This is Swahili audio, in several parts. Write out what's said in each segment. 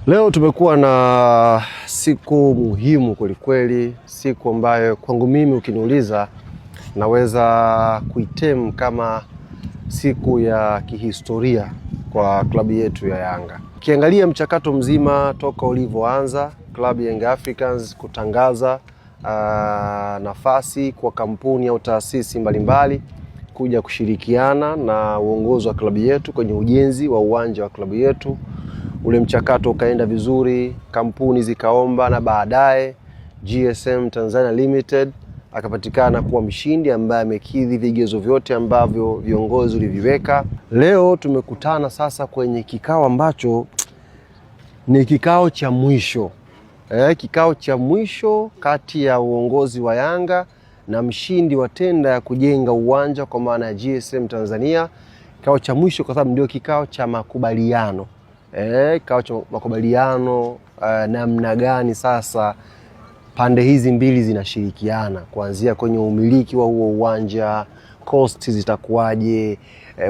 Leo tumekuwa na siku muhimu kwelikweli, siku ambayo kwangu mimi ukiniuliza naweza kuitem kama siku ya kihistoria kwa klabu yetu ya Yanga. Ukiangalia mchakato mzima toka ulivyoanza klabu ya Young Africans kutangaza nafasi kwa kampuni au taasisi mbalimbali kuja kushirikiana na uongozi wa klabu yetu kwenye ujenzi wa uwanja wa klabu yetu. Ule mchakato ukaenda vizuri, kampuni zikaomba na baadaye GSM Tanzania Limited akapatikana kuwa mshindi ambaye amekidhi vigezo vyote ambavyo viongozi waliviweka. Leo tumekutana sasa kwenye kikao ambacho ni kikao cha mwisho. Kikao cha mwisho kati ya uongozi wa Yanga na mshindi wa tenda ya kujenga uwanja kwa maana ya GSM Tanzania. Kikao cha mwisho kwa sababu ndio kikao cha makubaliano. Kikao cha makubaliano namna gani sasa pande hizi mbili zinashirikiana kuanzia kwenye umiliki wa huo uwanja, cost zitakuwaje,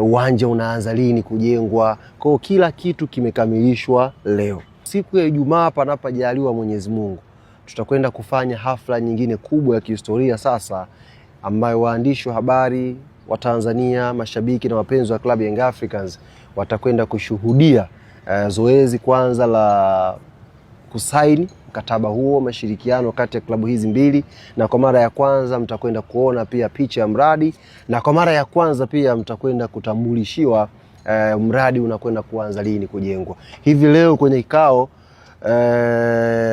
uwanja unaanza lini kujengwa. Kwa kila kitu kimekamilishwa leo. Siku ya Ijumaa panapojaliwa Mwenyezi Mungu tutakwenda kufanya hafla nyingine kubwa ya kihistoria sasa, ambayo waandishi wa habari wa Tanzania, mashabiki na wapenzi wa klabu ya Young Africans watakwenda kushuhudia zoezi kwanza la kusaini mkataba huo mashirikiano kati ya klabu hizi mbili, na kwa mara ya kwanza mtakwenda kuona pia picha ya mradi, na kwa mara ya kwanza pia mtakwenda kutambulishiwa mradi unakwenda kuanza lini kujengwa. Hivi leo kwenye kikao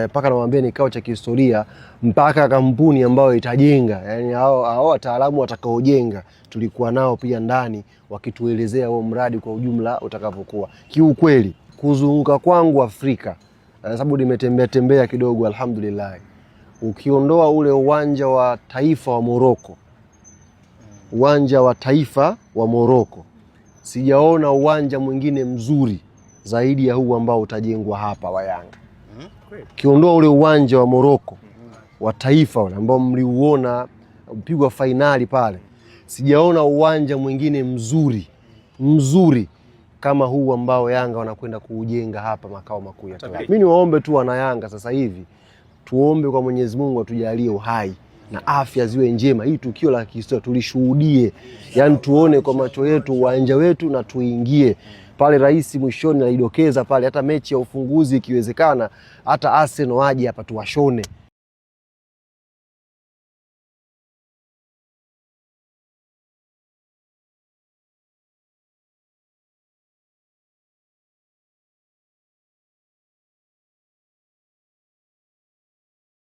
mpaka nawaambia ni kikao cha kihistoria, mpaka kampuni ambayo itajenga, yani hao wataalamu watakaojenga tulikuwa nao pia ndani wakituelezea huo mradi kwa ujumla utakapokuwa. Kiukweli kuzunguka kwangu Afrika, sababu nimetembea kidogo alhamdulillah, ukiondoa ule uwanja wa taifa wa Morocco, sijaona uwanja mwingine mzuri zaidi ya huu ambao utajengwa hapa wa Yanga. Ukiondoa ule uwanja wa Morocco wa taifa ule ambao mliuona mpigwa finali pale, sijaona uwanja mwingine mzuri kama huu ambao Yanga wanakwenda kuujenga hapa makao makuu ya klabu. Mimi niwaombe tu wana Yanga sasa hivi, tuombe kwa Mwenyezi Mungu atujalie uhai na afya ziwe njema. Hii tukio la kihistoria tulishuhudie, yani tuone kwa macho yetu uwanja wetu na tuingie. Pale rais mwishoni alidokeza pale hata mechi ya ufunguzi ikiwezekana hata Arsenal waje hapa tuwashone.